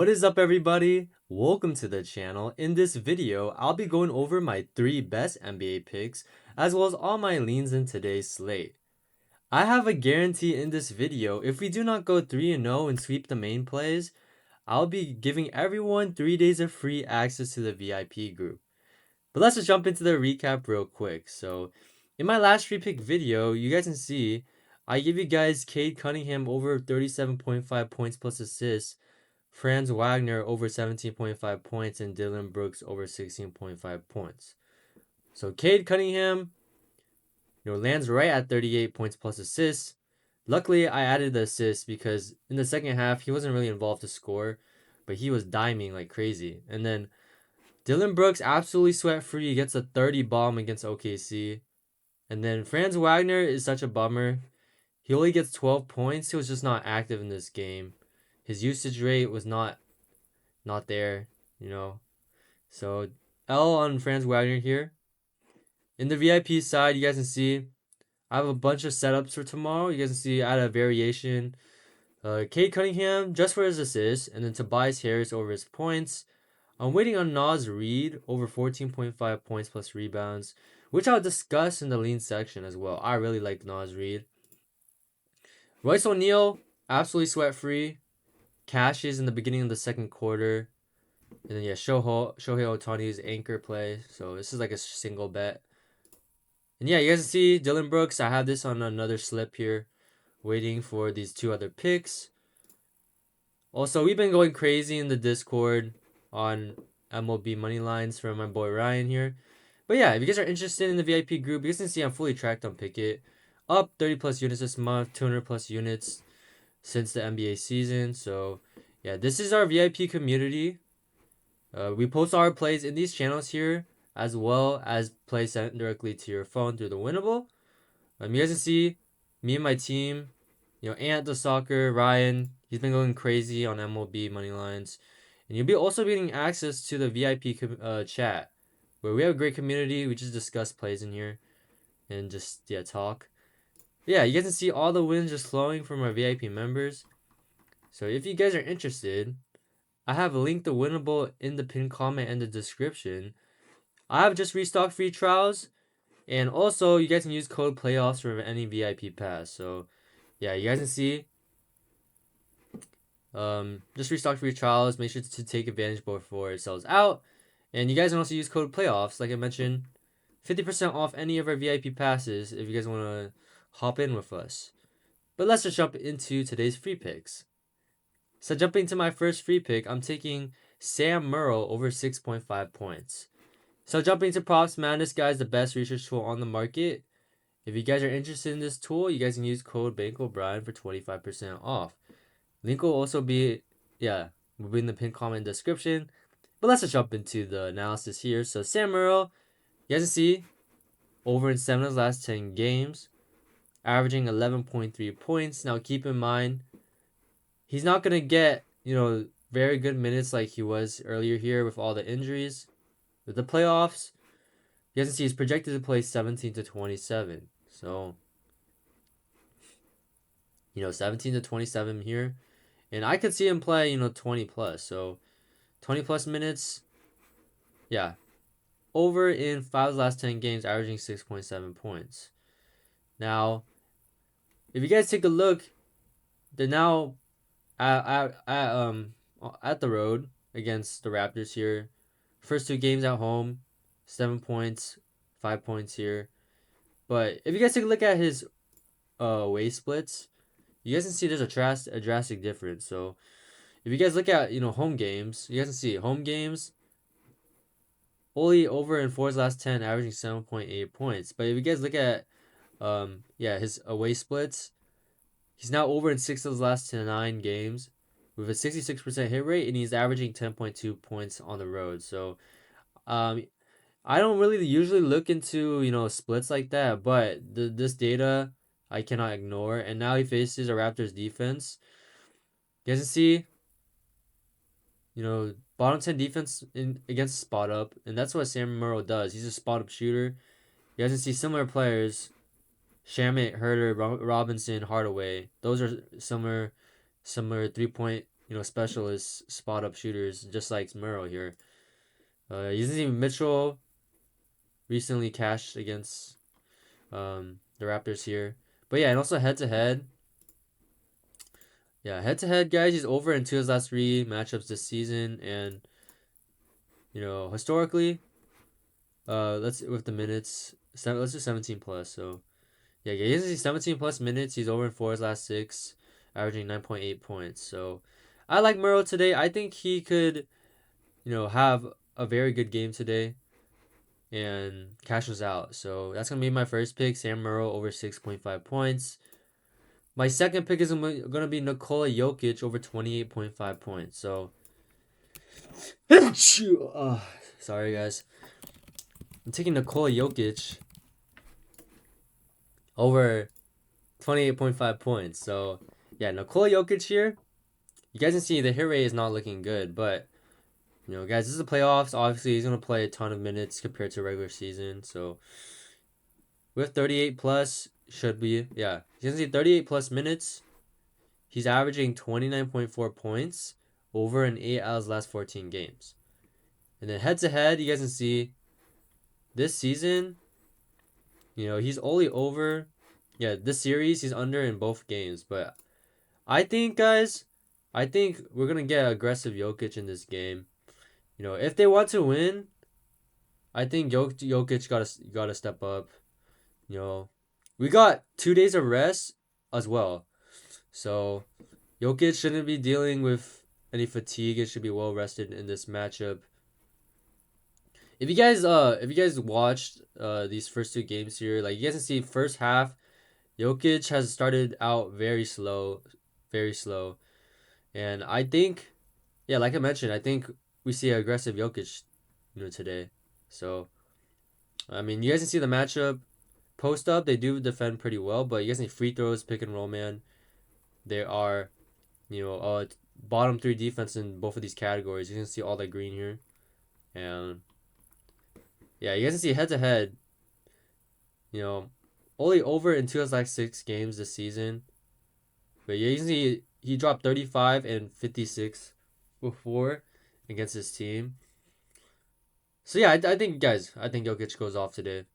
What is up, everybody? Welcome to the channel. In this video, I'll be going over my 3 best NBA picks, as well as all my leans in today's slate. I have a guarantee in this video, if we do not go 3-0 and sweep the main plays, I'll be giving everyone 3 days of free access to the VIP group. But let's just jump into the recap real quick. So, in my last free pick video, you guys can see, I give you guys Cade Cunningham over 37.5 points plus assists, Franz Wagner over 17.5 points, and Dillon Brooks over 16.5 points. So Cade Cunningham, lands right at 38 points plus assists. Luckily, I added the assist because in the second half, he wasn't really involved to score, but he was diming like crazy. And then Dillon Brooks, absolutely sweat free, he gets a 30 bomb against OKC. And then Franz Wagner is such a bummer. He only gets 12 points. He was just not active in this game. His usage rate was not there, you know. So L on Franz Wagner here. In the VIP side, you guys can see I have a bunch of setups for tomorrow. You guys can see I had a variation. Cade Cunningham just for his assists, and then Tobias Harris over his points. I'm waiting on Naz Reid over 14.5 points plus rebounds, which I'll discuss in the lean section as well. I really like Naz Reid. Royce O'Neal, absolutely sweat free. Cashes in the beginning of the second quarter. And then Shohei Ohtani's anchor play. So this is like a single bet. And yeah, you guys can see Dillon Brooks. I have this on another slip here, waiting for these 2 other picks. Also, we've been going crazy in the Discord on MLB money lines from my boy Ryan here. But yeah, if you guys are interested in the VIP group, you guys can see I'm fully tracked on Pickett. Up 30 plus units this month, 200 plus units since the NBA season. So yeah, this is our VIP community. We post our plays in these channels here, as well as plays sent directly to your phone through the Winnable. You guys can see me and my team, Ant the Soccer, Ryan, he's been going crazy on MLB money lines. And you'll be also getting access to the VIP chat, where we have a great community. We just discuss plays in here and just, talk. Yeah, you guys can see all the wins just flowing from our VIP members. So if you guys are interested, I have linked the Winnable in the pinned comment and the description. I have just restocked free trials, and also you guys can use code playoffs for any VIP pass. So yeah, you guys can see just restock free trials. Make sure to take advantage before it sells out. And you guys can also use code playoffs, like I mentioned, 50% off any of our VIP passes if you guys want to hop in with us. But let's just jump into today's free picks. So jumping to my first free pick, I'm taking Sam Merrill over 6.5 points. So jumping to Props Madness, guys, the best research tool on the market. If you guys are interested in this tool, you guys can use code bankroll for 25% off. Link will also be, will be in the pinned comment description. But let's just jump into the analysis here. So Sam Merrill, you guys can see, over in 7 of his last 10 games, averaging 11.3 points. Now keep in mind, he's not going to get, very good minutes like he was earlier here with all the injuries. With the playoffs, you guys can see he's projected to play 17 to 27. So, 17 to 27 here. And I could see him play, 20 plus. So, 20 plus minutes. Yeah. Over in 5 of the last 10 games, averaging 6.7 points. Now, if you guys take a look, they're now at the road against the Raptors here. First 2 games at home, 7 points, 5 points here. But if you guys take a look at his away splits, you guys can see there's a drastic difference. So if you guys look at home games, you guys can see home games only over in 4's last 10, averaging 7.8 points. But if you guys look at his away splits, he's now over in 6 of his last 9 games with a 66% hit rate, and he's averaging 10.2 points on the road. So I don't really usually look into splits like that, but this data I cannot ignore. And now he faces a Raptors defense. You guys can see, bottom 10 defense against spot up, and that's what Sam Merrill does. He's a spot up shooter. You guys can see similar players: Shamit, Herter, Robinson, Hardaway. Those are similar 3-point specialist spot up shooters, just like Merrill here. You see Mitchell recently cashed against the Raptors here. But yeah, and also head to head. Yeah, head to head, guys. He's over in 2 of his last 3 matchups this season, and historically, let's with the minutes. Let's do 17 plus. So yeah, he has 17 plus minutes. He's over in 4 of his last 6, averaging 9.8 points. So I like Merrill today. I think he could, have a very good game today and cashes out. So that's gonna be my first pick, Sam Merrill over 6.5 points. My second pick is gonna be Nikola Jokic over 28.5 points. So, sorry guys, I'm taking Nikola Jokic over 28.5 points. So yeah, Nikola Jokic here. You guys can see the hit rate is not looking good, but guys, this is the playoffs. Obviously, he's gonna play a ton of minutes compared to regular season. So with 38 plus, should be, yeah, you can see 38 plus minutes. He's averaging 29.4 points over in 8 out of his last 14 games. And then head to head, you guys can see this season, he's only over. Yeah, this series he's under in both games. But I think, guys, we're gonna get aggressive Jokic in this game. If they want to win, I think Jokic gotta step up. We got 2 days of rest as well, so Jokic shouldn't be dealing with any fatigue. It should be well rested in this matchup. If you guys watched these first 2 games here, like you guys can see first half, Jokic has started out very slow, very slow. And I think, yeah, like I mentioned, I think we see aggressive Jokic, today. So I mean, you guys can see the matchup. Post up, they do defend pretty well, but you guys need free throws, pick and roll, man. There are, bottom 3 defense in both of these categories. You can see all that green here. And yeah, you guys can see head to head, only over in 2 of his last 6 games this season. But yeah, you can see he dropped 35 and 56 before against his team. So yeah, I think Jokic goes off today.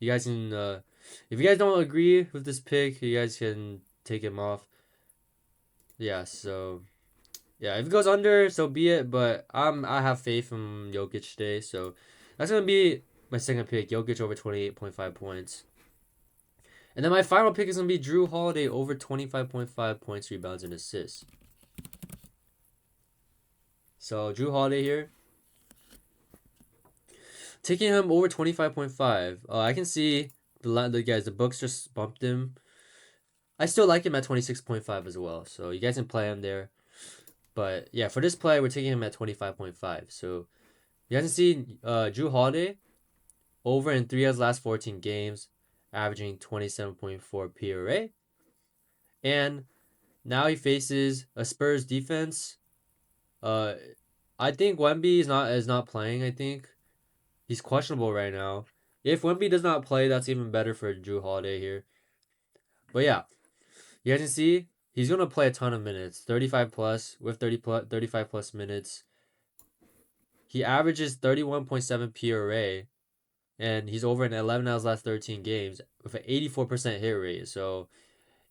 You guys can, if you guys don't agree with this pick, you guys can take him off. Yeah, so yeah, if it goes under, so be it. But I have faith in Jokic today, so that's gonna be my second pick, Jokic over 28.5 points. And then my final pick is gonna be Jrue Holiday over 25.5 points, rebounds, and assists. So Jrue Holiday here, taking him over 25.5. I can see the books just bumped him. I still like him at 26.5 as well, so you guys can play him there. But yeah, for this play, we're taking him at 25.5. So you guys can see Jrue Holiday over in 3 of his last 14 games, averaging 27.4 PRA. And now he faces a Spurs defense. I think Wemby is not playing. I think he's questionable right now. If Wemby does not play, that's even better for Jrue Holiday here. But yeah, you guys can see he's gonna play a ton of minutes, 35 plus with 35 plus minutes. He averages 31.7 PRA, and he's over in 11 out of his last 13 games with an 84% hit rate. So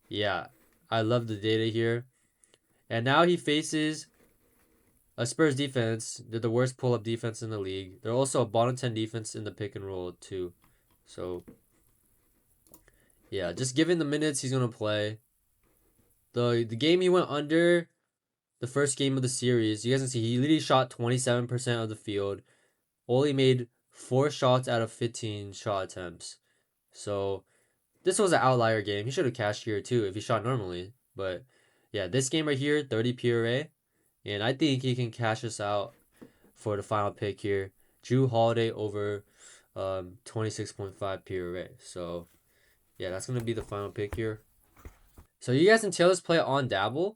yeah, I love the data here. And now he faces a Spurs defense. They're the worst pull-up defense in the league. They're also a bottom 10 defense in the pick and roll too. So yeah, just given the minutes he's gonna play. The game he went under, the first game of the series, you guys can see he literally shot 27% of the field, only made 4 shots out of 15 shot attempts. So this was an outlier game. He should have cashed here too if he shot normally. But yeah, this game right here, 30 PRA. And I think he can cash us out for the final pick here. Jrue Holiday over 26.5 PRA. So yeah, that's going to be the final pick here. So you guys can tail this play on Dabble.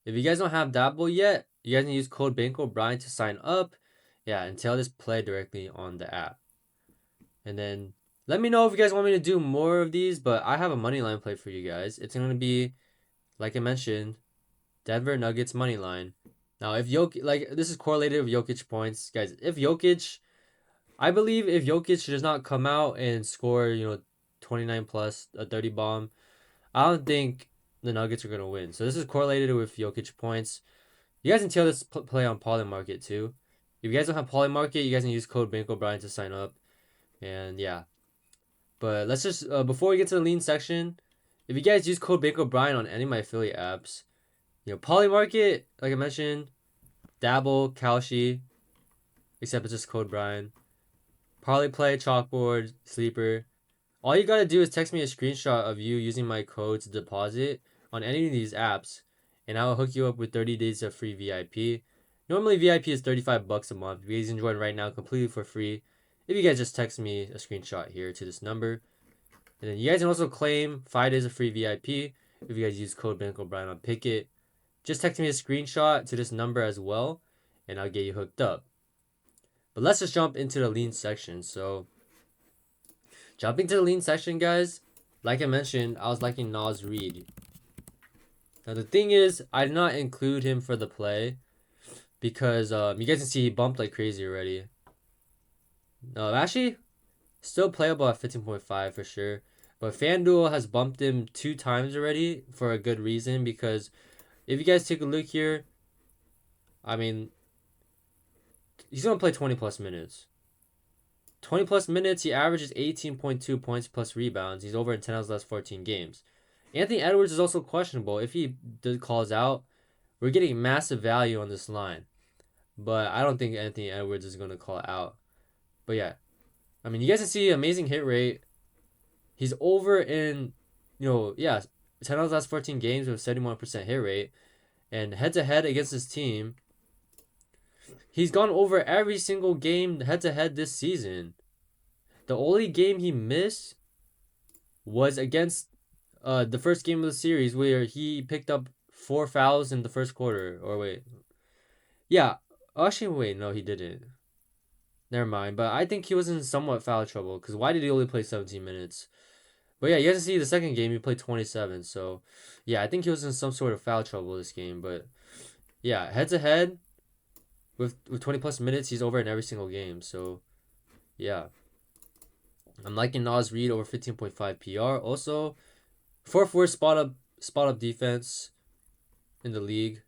If you guys don't have Dabble yet, you guys can use code bankroll to sign up. Yeah, and tail this play directly on the app. And then let me know if you guys want me to do more of these, but I have a money line play for you guys. It's going to be, like I mentioned, Denver Nuggets money line. Now, if Jokic, like this is correlated with Jokic points, guys. If Jokic, I believe if Jokic does not come out and score, 29 plus a 30 bomb, I don't think the Nuggets are gonna win. So this is correlated with Jokic points. You guys can tell this play on Polymarket too. If you guys don't have Polymarket, you guys can use code BankrollBrian to sign up. And yeah, but let's just before we get to the lean section, if you guys use code BankrollBrian on any of my affiliate apps, Polymarket, like I mentioned, Dabble, Kalshi, except it's just code Brian. Parlay Play, Chalkboard, Sleeper. All you gotta do is text me a screenshot of you using my code to deposit on any of these apps, and I will hook you up with 30 days of free VIP. Normally VIP is $35 a month. You guys can join right now completely for free. If you guys just text me a screenshot here to this number. And then you guys can also claim 5 days of free VIP if you guys use code BankrollBrian on Picket. Just text me a screenshot to this number as well, and I'll get you hooked up. But let's just jump into the lean section. So, jumping to the lean section, guys, like I mentioned, I was liking Naz Reid. Now, the thing is, I did not include him for the play because you guys can see he bumped like crazy already. No, actually, still playable at 15.5 for sure. But FanDuel has bumped him 2 times already for a good reason because if you guys take a look here, I mean, he's going to play 20 plus minutes. 20 plus minutes, he averages 18.2 points plus rebounds. He's over in 10 out of the last 14 games. Anthony Edwards is also questionable. If he calls out, we're getting massive value on this line. But I don't think Anthony Edwards is going to call out. But yeah, I mean, you guys can see amazing hit rate. He's over in, 10 out of the last 14 games with 71% hit rate. And head-to-head against his team, he's gone over every single game head-to-head this season. The only game he missed was against the first game of the series where he picked up 4 fouls in the first quarter. Or wait. Yeah. Actually, wait. No, he didn't. Never mind. But I think he was in somewhat foul trouble. Because why did he only play 17 minutes? But yeah, you guys can see the second game he played 27. So yeah, I think he was in some sort of foul trouble this game. But yeah, head-to-head with 20 plus minutes, he's over in every single game. So yeah. I'm liking Naz Reid over 15.5 PR. Also, 4th worst spot up defense in the league.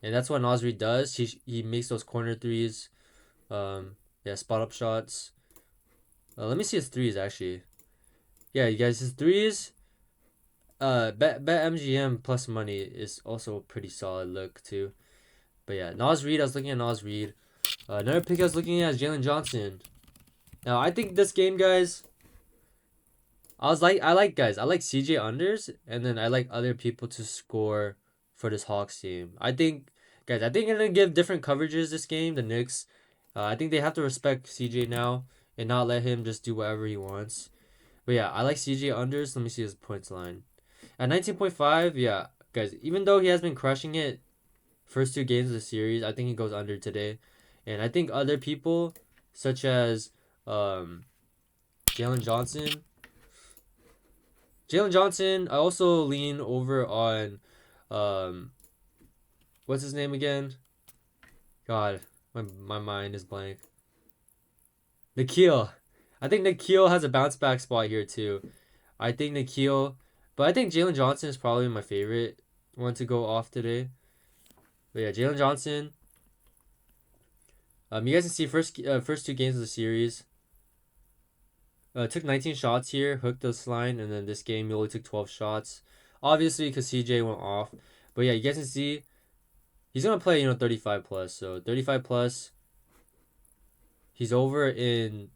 And that's what Naz Reid does. He makes those corner threes. Spot up shots. Let me see his threes actually. Yeah, you guys, his threes. Bet MGM plus money is also a pretty solid look too. But yeah, Naz Reid. I was looking at Naz Reid. Another pick I was looking at is Jalen Johnson. Now I think this game, guys. I like CJ unders, and then I like other people to score for this Hawks team. I think I'm gonna give different coverages this game. The Knicks, I think they have to respect CJ now and not let him just do whatever he wants. But yeah, I like CJ unders. Let me see his points line. At 19.5, yeah, guys, even though he has been crushing it first 2 games of the series, I think he goes under today. And I think other people, such as Jalen Johnson, I also lean over on what's his name again? God, my mind is blank. Nikhil. I think Nikhil has a bounce back spot here too. I think Nikhil, but I think Jalen Johnson is probably my favorite one to go off today. But yeah, Jalen Johnson. You guys can see first 2 games of the series. Took 19 shots here, hooked this line, and then this game he only took 12 shots. Obviously, because CJ went off. But yeah, you guys can see he's gonna play 35 plus. So 35 plus. He's over in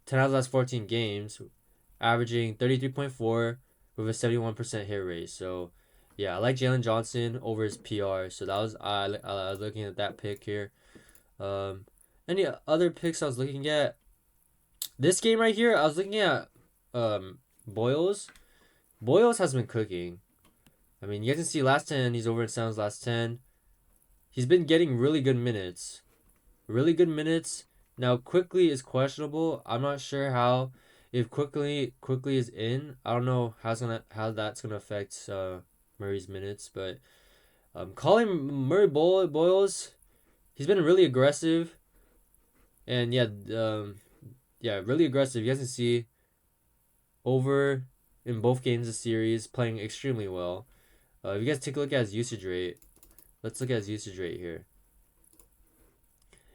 10 out of the last 14 games, averaging 33.4 with a 71% hit rate. So yeah, I like Jalen Johnson over his PR. So that was I was looking at that pick here. Any other picks I was looking at? This game right here, I was looking at Boyles. Boyles has been cooking. I mean, you guys can see last 10, he's over in Sound's last 10. He's been getting really good minutes. Really good minutes. Now, Quickly is questionable. I'm not sure how. If Quickly is in, I don't know how that's gonna affect Murray's minutes, but calling Murray Boyles, he's been really aggressive, and yeah, really aggressive. You guys can see over in both games of series, playing extremely well. If you guys take a look at his usage rate, let's look at his usage rate here.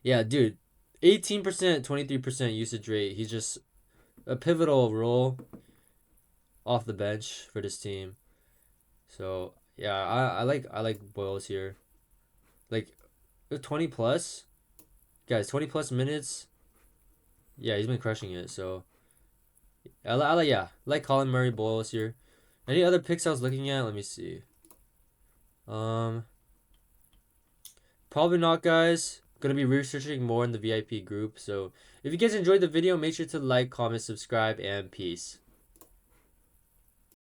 Yeah, dude, 18%, 23% usage rate. He's just a pivotal role off the bench for this team. So yeah, I like Boyles here. Like 20 plus guys, 20 plus minutes. Yeah, he's been crushing it. So I like Colin Murray Boyles here. Any other picks I was looking at? Let me see. Um, Probably not, guys. Gonna be researching more in the VIP group. So if you guys enjoyed the video, make sure to like, comment, subscribe, and peace.